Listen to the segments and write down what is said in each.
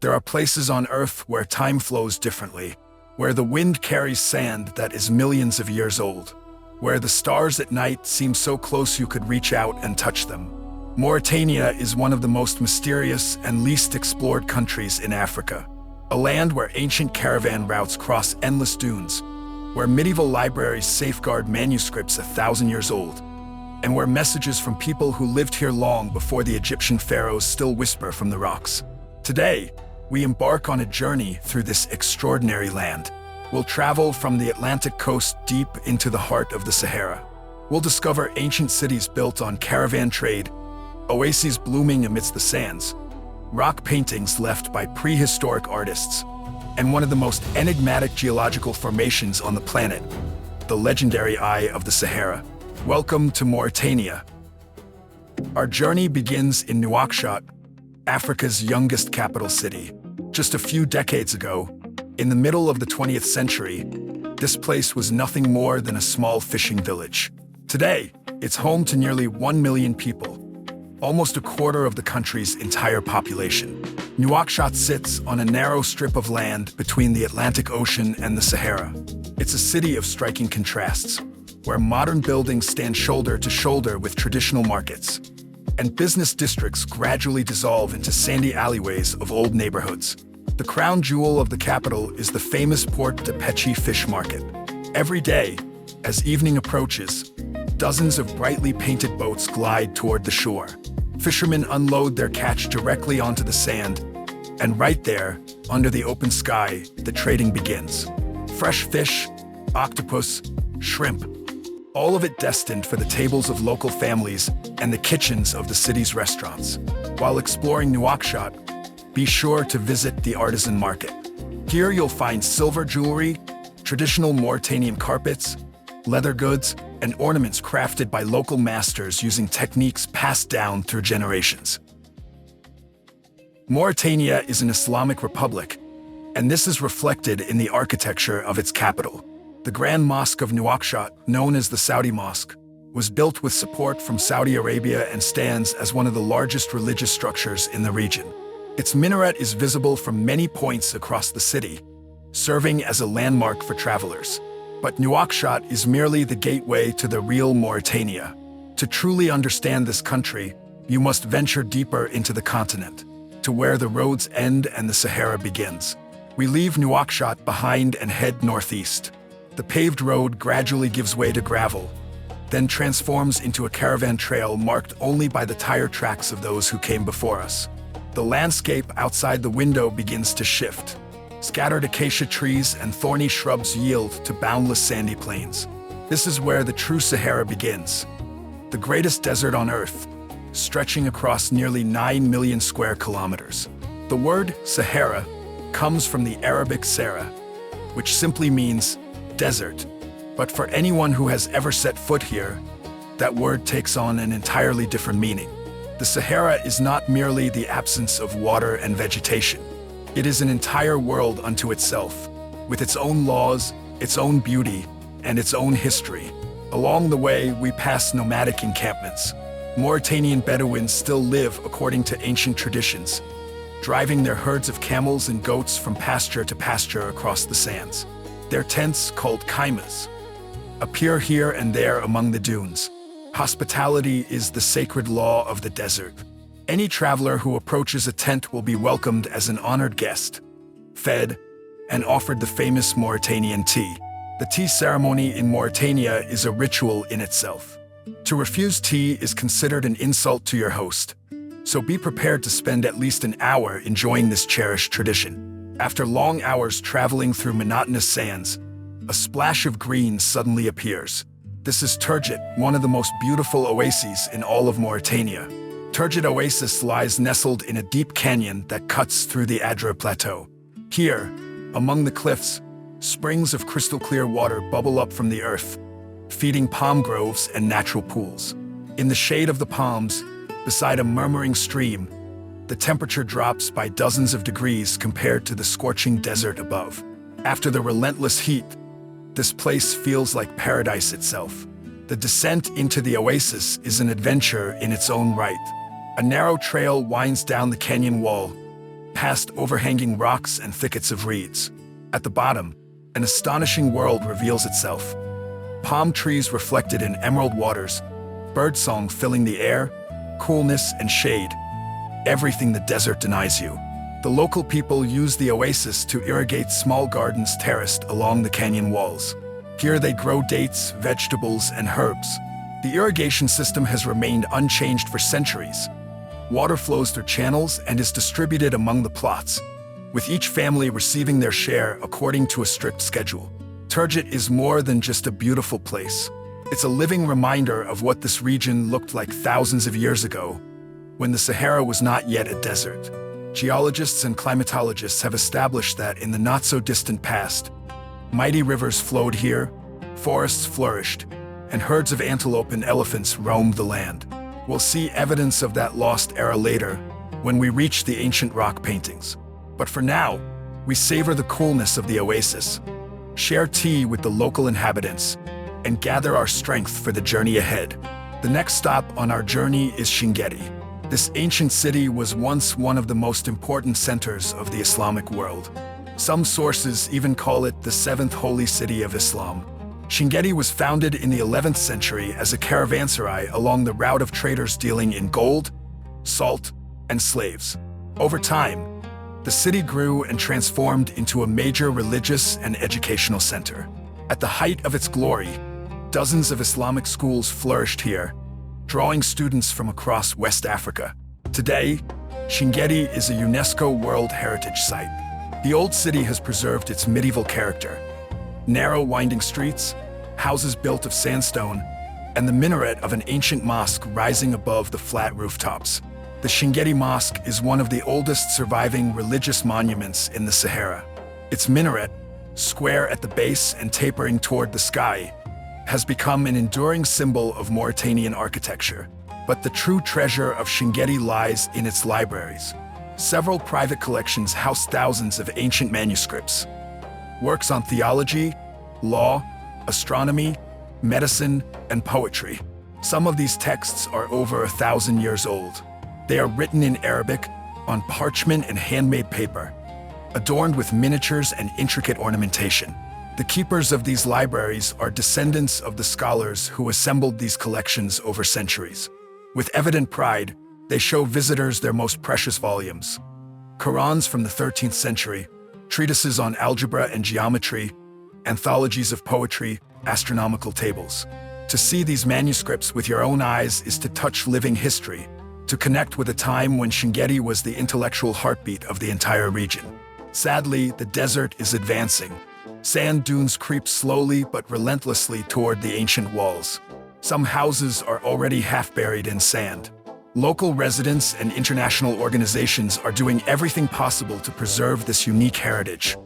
There are places on Earth where time flows differently, where the wind carries sand that is millions of years old, where the stars at night seem so close you could reach out and touch them. Mauritania is one of the most mysterious and least explored countries in Africa, a land where ancient caravan routes cross endless dunes, where medieval libraries safeguard manuscripts 1,000 years old, and where messages from people who lived here long before the Egyptian pharaohs still whisper from the rocks. Today, we embark on a journey through this extraordinary land. We'll travel from the Atlantic coast deep into the heart of the Sahara. We'll discover ancient cities built on caravan trade, oases blooming amidst the sands, rock paintings left by prehistoric artists, and one of the most enigmatic geological formations on the planet, the legendary Eye of the Sahara. Welcome to Mauritania. Our journey begins in Nouakchott, Africa's youngest capital city. Just a few decades ago, in the middle of the 20th century, this place was nothing more than a small fishing village. Today, it's home to nearly 1 million people, almost a quarter of the country's entire population. Nouakchott sits on a narrow strip of land between the Atlantic Ocean and the Sahara. It's a city of striking contrasts, where modern buildings stand shoulder to shoulder with traditional markets, and business districts gradually dissolve into sandy alleyways of old neighborhoods. The crown jewel of the capital is the famous Port de Péchi fish market. Every day, as evening approaches, dozens of brightly painted boats glide toward the shore. Fishermen unload their catch directly onto the sand, and right there, under the open sky, the trading begins. Fresh fish, octopus, shrimp, all of it destined for the tables of local families and the kitchens of the city's restaurants. While exploring Nouakchott, be sure to visit the artisan market. Here you'll find silver jewelry, traditional Mauritanian carpets, leather goods, and ornaments crafted by local masters using techniques passed down through generations. Mauritania is an Islamic republic, and this is reflected in the architecture of its capital. The Grand Mosque of Nouakchott, known as the Saudi Mosque, was built with support from Saudi Arabia and stands as one of the largest religious structures in the region. Its minaret is visible from many points across the city, serving as a landmark for travelers. But Nouakchott is merely the gateway to the real Mauritania. To truly understand this country, you must venture deeper into the continent, to where the roads end and the Sahara begins. We leave Nouakchott behind and head northeast. The paved road gradually gives way to gravel, then transforms into a caravan trail marked only by the tire tracks of those who came before us. The landscape outside the window begins to shift. Scattered acacia trees and thorny shrubs yield to boundless sandy plains. This is where the true Sahara begins, the greatest desert on Earth, stretching across nearly 9 million square kilometers. The word Sahara comes from the Arabic Sahara, which simply means desert. But for anyone who has ever set foot here, that word takes on an entirely different meaning. The Sahara is not merely the absence of water and vegetation. It is an entire world unto itself, with its own laws, its own beauty, and its own history. Along the way, we pass nomadic encampments. Mauritanian Bedouins still live according to ancient traditions, driving their herds of camels and goats from pasture to pasture across the sands. Their tents, called khaymas, appear here and there among the dunes. Hospitality is the sacred law of the desert. Any traveler who approaches a tent will be welcomed as an honored guest, fed, and offered the famous Mauritanian tea. The tea ceremony in Mauritania is a ritual in itself. To refuse tea is considered an insult to your host, so be prepared to spend at least an hour enjoying this cherished tradition. After long hours traveling through monotonous sands, a splash of green suddenly appears. This is Terjit, one of the most beautiful oases in all of Mauritania. Terjit Oasis lies nestled in a deep canyon that cuts through the Adra Plateau. Here, among the cliffs, springs of crystal-clear water bubble up from the earth, feeding palm groves and natural pools. In the shade of the palms, beside a murmuring stream, the temperature drops by dozens of degrees compared to the scorching desert above. After the relentless heat, this place feels like paradise itself. The descent into the oasis is an adventure in its own right. A narrow trail winds down the canyon wall, past overhanging rocks and thickets of reeds. At the bottom, an astonishing world reveals itself. Palm trees reflected in emerald waters, birdsong filling the air, coolness and shade. Everything the desert denies you. The local people use the oasis to irrigate small gardens terraced along the canyon walls. Here they grow dates, vegetables, and herbs. The irrigation system has remained unchanged for centuries. Water flows through channels and is distributed among the plots, with each family receiving their share according to a strict schedule. Terjit is more than just a beautiful place. It's a living reminder of what this region looked like thousands of years ago, when the Sahara was not yet a desert. Geologists and climatologists have established that in the not-so-distant past, mighty rivers flowed here, forests flourished, and herds of antelope and elephants roamed the land. We'll see evidence of that lost era later, when we reach the ancient rock paintings. But for now, we savor the coolness of the oasis, share tea with the local inhabitants, and gather our strength for the journey ahead. The next stop on our journey is Chinguetti. This ancient city was once one of the most important centers of the Islamic world. Some sources even call it the seventh holy city of Islam. Chinguetti was founded in the 11th century as a caravanserai along the route of traders dealing in gold, salt, and slaves. Over time, the city grew and transformed into a major religious and educational center. At the height of its glory, dozens of Islamic schools flourished here, drawing students from across West Africa. Today, Chinguetti is a UNESCO World Heritage Site. The old city has preserved its medieval character. Narrow, winding streets, houses built of sandstone, and the minaret of an ancient mosque rising above the flat rooftops. The Chinguetti Mosque is one of the oldest surviving religious monuments in the Sahara. Its minaret, square at the base and tapering toward the sky, has become an enduring symbol of Mauritanian architecture. But the true treasure of Chinguetti lies in its libraries. Several private collections house thousands of ancient manuscripts. Works on theology, law, astronomy, medicine, and poetry. Some of these texts are over 1,000 years old. They are written in Arabic, on parchment and handmade paper, adorned with miniatures and intricate ornamentation. The keepers of these libraries are descendants of the scholars who assembled these collections over centuries. With evident pride, they show visitors their most precious volumes. Qurans from the 13th century, treatises on algebra and geometry, anthologies of poetry, astronomical tables. To see these manuscripts with your own eyes is to touch living history, to connect with a time when Chinguetti was the intellectual heartbeat of the entire region. Sadly, the desert is advancing. Sand dunes creep slowly but relentlessly toward the ancient walls. Some houses are already half buried in sand. Local residents and international organizations are doing everything possible to preserve this unique heritage.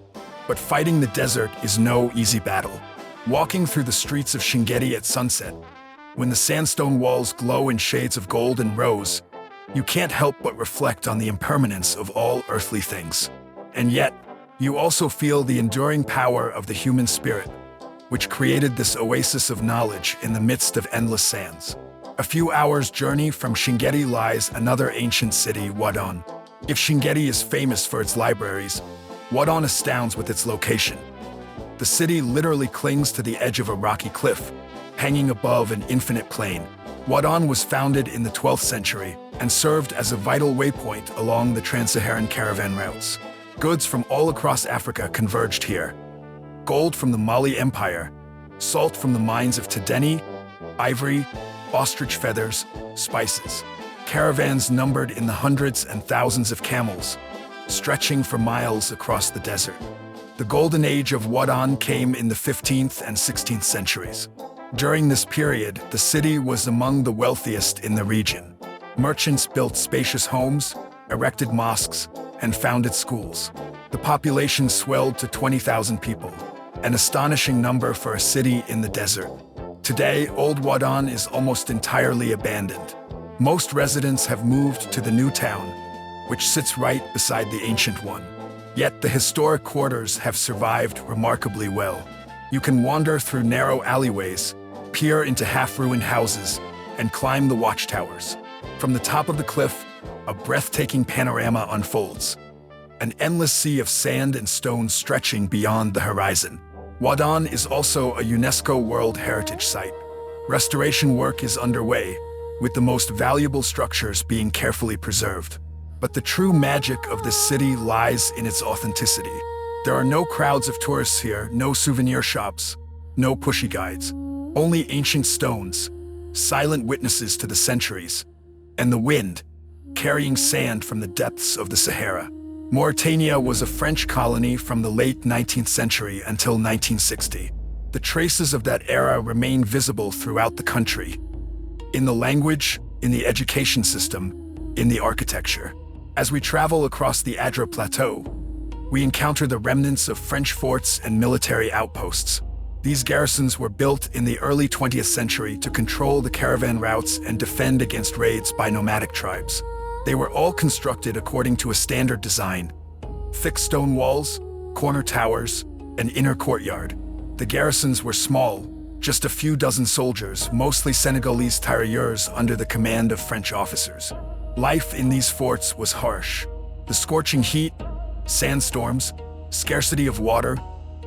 But fighting the desert is no easy battle. Walking through the streets of Chinguetti at sunset, when the sandstone walls glow in shades of gold and rose, you can't help but reflect on the impermanence of all earthly things. And yet, you also feel the enduring power of the human spirit, which created this oasis of knowledge in the midst of endless sands. A few hours' journey from Chinguetti lies another ancient city, Ouadane. If Chinguetti is famous for its libraries, Ouadane astounds with its location. The city literally clings to the edge of a rocky cliff, hanging above an infinite plain. Ouadane was founded in the 12th century and served as a vital waypoint along the trans-Saharan caravan routes. Goods from all across Africa converged here. Gold from the Mali Empire, salt from the mines of Tadeni, ivory, ostrich feathers, spices. Caravans numbered in the hundreds and thousands of camels, stretching for miles across the desert. The golden age of Ouadane came in the 15th and 16th centuries. During this period, the city was among the wealthiest in the region. Merchants built spacious homes, erected mosques, and founded schools. The population swelled to 20,000 people, an astonishing number for a city in the desert. Today, Old Ouadane is almost entirely abandoned. Most residents have moved to the new town, which sits right beside the ancient one. Yet the historic quarters have survived remarkably well. You can wander through narrow alleyways, peer into half-ruined houses, and climb the watchtowers. From the top of the cliff, a breathtaking panorama unfolds. an endless sea of sand and stone stretching beyond the horizon. Ouadane is also a UNESCO World Heritage Site. Restoration work is underway, with the most valuable structures being carefully preserved. But the true magic of this city lies in its authenticity. There are no crowds of tourists here, no souvenir shops, no pushy guides. Only ancient stones, silent witnesses to the centuries, and the wind, carrying sand from the depths of the Sahara. Mauritania was a French colony from the late 19th century until 1960. The traces of that era remain visible throughout the country. In the language, in the education system, in the architecture. As we travel across the Adra Plateau, we encounter the remnants of French forts and military outposts. These garrisons were built in the early 20th century to control the caravan routes and defend against raids by nomadic tribes. They were all constructed according to a standard design: thick stone walls, corner towers, an inner courtyard. The garrisons were small, just a few dozen soldiers, mostly Senegalese tirailleurs under the command of French officers. Life in these forts was harsh. The scorching heat, sandstorms, scarcity of water,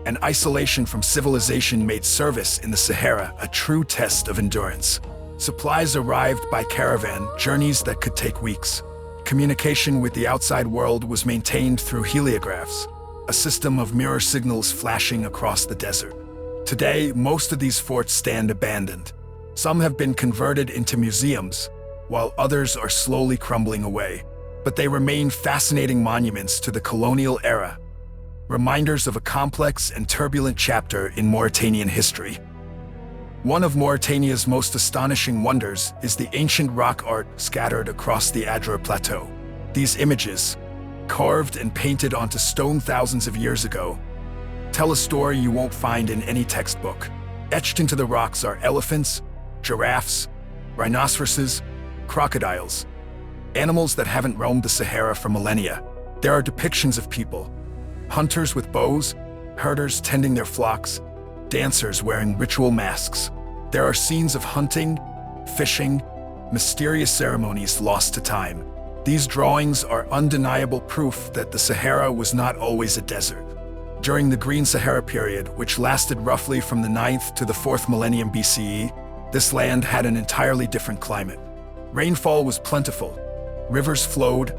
and isolation from civilization made service in the Sahara a true test of endurance. Supplies arrived by caravan, journeys that could take weeks. Communication with the outside world was maintained through heliographs, a system of mirror signals flashing across the desert. Today, most of these forts stand abandoned. Some have been converted into museums, while others are slowly crumbling away. But they remain fascinating monuments to the colonial era, reminders of a complex and turbulent chapter in Mauritanian history. One of Mauritania's most astonishing wonders is the ancient rock art scattered across the Adra Plateau. These images, carved and painted onto stone thousands of years ago, tell a story you won't find in any textbook. Etched into the rocks are elephants, giraffes, rhinoceroses, crocodiles, animals that haven't roamed the Sahara for millennia. There are depictions of people, hunters with bows, herders tending their flocks, dancers wearing ritual masks. There are scenes of hunting, fishing, mysterious ceremonies lost to time. These drawings are undeniable proof that the Sahara was not always a desert. During the Green Sahara period, which lasted roughly from the 9th to the 4th millennium BCE, this land had an entirely different climate. Rainfall was plentiful, rivers flowed,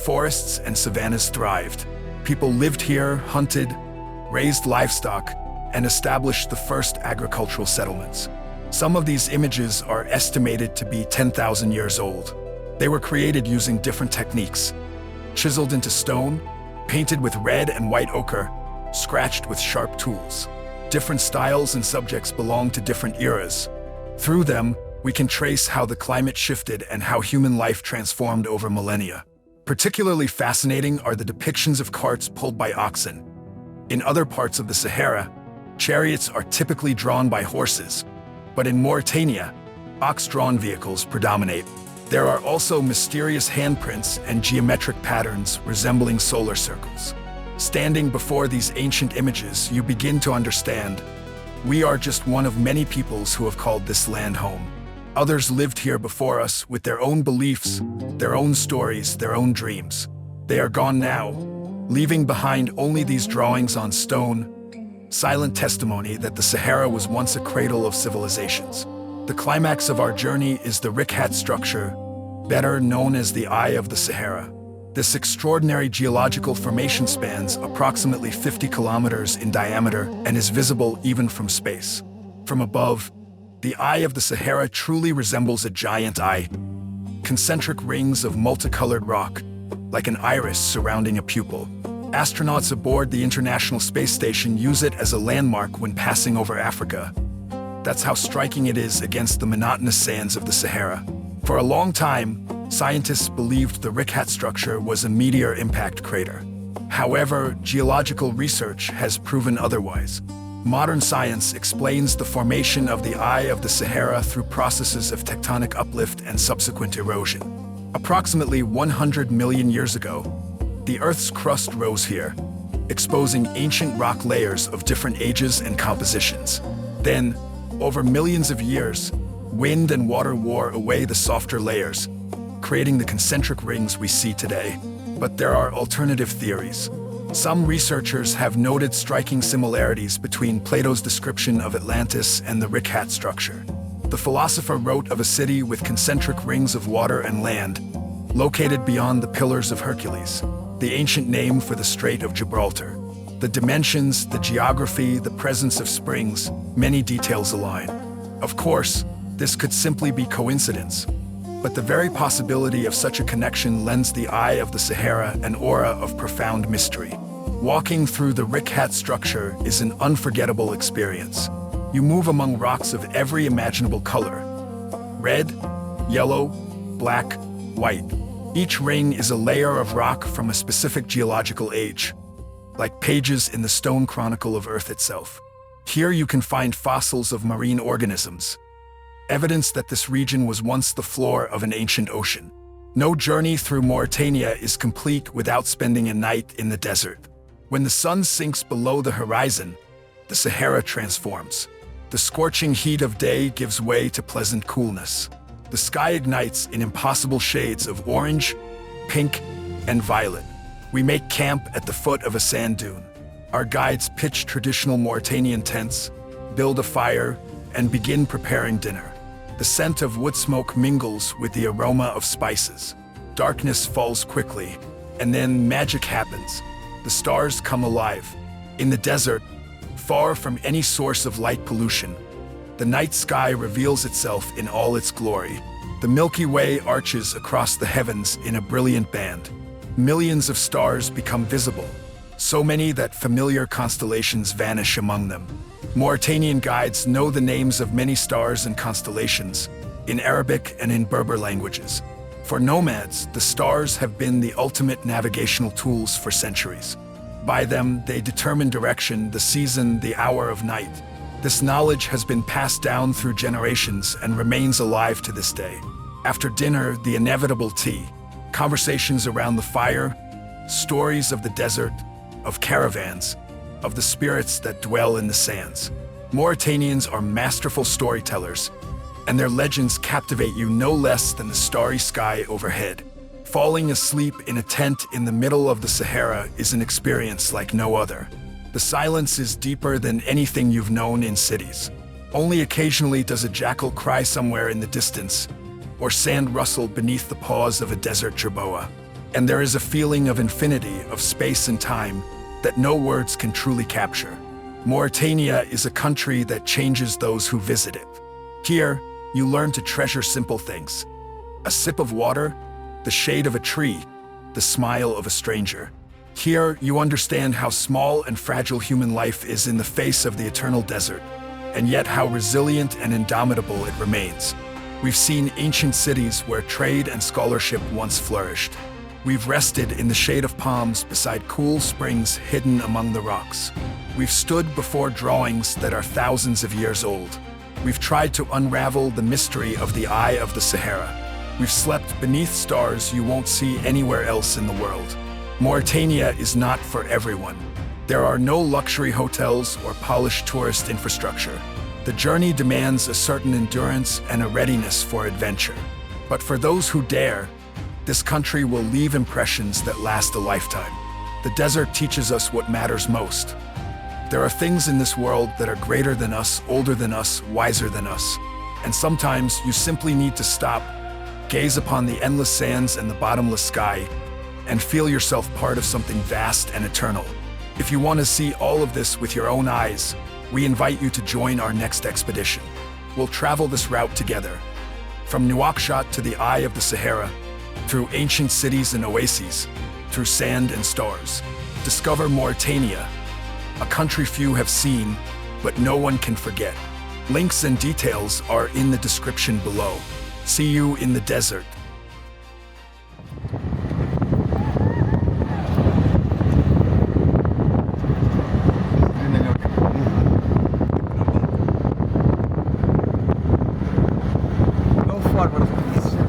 forests and savannas thrived. People lived here, hunted, raised livestock, and established the first agricultural settlements. Some of these images are estimated to be 10,000 years old. They were created using different techniques: chiseled into stone, painted with red and white ochre, scratched with sharp tools. Different styles and subjects belong to different eras. Through them, we can trace how the climate shifted and how human life transformed over millennia. Particularly fascinating are the depictions of carts pulled by oxen. In other parts of the Sahara, chariots are typically drawn by horses, but in Mauritania, ox-drawn vehicles predominate. There are also mysterious handprints and geometric patterns resembling solar circles. Standing before these ancient images, you begin to understand, we are just one of many peoples who have called this land home. Others lived here before us with their own beliefs, their own stories, their own dreams. They are gone now, leaving behind only these drawings on stone, silent testimony that the Sahara was once a cradle of civilizations. The climax of our journey is the Rikhat structure, better known as the Eye of the Sahara. This extraordinary geological formation spans approximately 50 kilometers in diameter and is visible even from space. From above, the Eye of the Sahara truly resembles a giant eye, concentric rings of multicolored rock, like an iris surrounding a pupil. Astronauts aboard the International Space Station use it as a landmark when passing over Africa. That's how striking it is against the monotonous sands of the Sahara. For a long time, scientists believed the Rikhat structure was a meteor impact crater. However, geological research has proven otherwise. Modern science explains the formation of the Eye of the Sahara through processes of tectonic uplift and subsequent erosion. Approximately 100 million years ago, the Earth's crust rose here, exposing ancient rock layers of different ages and compositions. Then, over millions of years, wind and water wore away the softer layers, creating the concentric rings we see today. But there are alternative theories. Some researchers have noted striking similarities between Plato's description of Atlantis and the Rick-Hat structure. The philosopher wrote of a city with concentric rings of water and land, located beyond the Pillars of Hercules, the ancient name for the Strait of Gibraltar. The dimensions, the geography, the presence of springs, many details align. Of course, this could simply be coincidence, but the very possibility of such a connection lends the Eye of the Sahara an aura of profound mystery. Walking through the Rick-Hat structure is an unforgettable experience. You move among rocks of every imaginable color: red, yellow, black, white. Each ring is a layer of rock from a specific geological age, like pages in the stone chronicle of Earth itself. Here you can find fossils of marine organisms, evidence that this region was once the floor of an ancient ocean. No journey through Mauritania is complete without spending a night in the desert. When the sun sinks below the horizon, the Sahara transforms. The scorching heat of day gives way to pleasant coolness. The sky ignites in impossible shades of orange, pink, and violet. We make camp at the foot of a sand dune. Our guides pitch traditional Mauritanian tents, build a fire, and begin preparing dinner. The scent of wood smoke mingles with the aroma of spices. Darkness falls quickly, and then magic happens. The stars come alive. In the desert, far from any source of light pollution, the night sky reveals itself in all its glory. The Milky Way arches across the heavens in a brilliant band. Millions of stars become visible, so many that familiar constellations vanish among them. Mauritanian guides know the names of many stars and constellations, in Arabic and in Berber languages. For nomads, the stars have been the ultimate navigational tools for centuries. By them, they determine direction, the season, the hour of night. This knowledge has been passed down through generations and remains alive to this day. After dinner, the inevitable tea, conversations around the fire, stories of the desert, of caravans, of the spirits that dwell in the sands. Mauritanians are masterful storytellers, and their legends captivate you no less than the starry sky overhead. Falling asleep in a tent in the middle of the Sahara is an experience like no other. The silence is deeper than anything you've known in cities. Only occasionally does a jackal cry somewhere in the distance, or sand rustle beneath the paws of a desert jerboa. And there is a feeling of infinity, of space and time, that no words can truly capture. Mauritania is a country that changes those who visit it. Here, you learn to treasure simple things: a sip of water, the shade of a tree, the smile of a stranger. Here, you understand how small and fragile human life is in the face of the eternal desert, and yet how resilient and indomitable it remains. We've seen ancient cities where trade and scholarship once flourished. We've rested in the shade of palms beside cool springs hidden among the rocks. We've stood before drawings that are thousands of years old. We've tried to unravel the mystery of the Eye of the Sahara. We've slept beneath stars you won't see anywhere else in the world. Mauritania is not for everyone. There are no luxury hotels or polished tourist infrastructure. The journey demands a certain endurance and a readiness for adventure. But for those who dare, this country will leave impressions that last a lifetime. The desert teaches us what matters most. There are things in this world that are greater than us, older than us, wiser than us. And sometimes you simply need to stop, gaze upon the endless sands and the bottomless sky, and feel yourself part of something vast and eternal. If you want to see all of this with your own eyes, we invite you to join our next expedition. We'll travel this route together, from Nouakchott to the Eye of the Sahara, through ancient cities and oases, through sand and stars. Discover Mauritania, a country few have seen, but no one can forget. Links and details are in the description below. See you in the desert. No forma de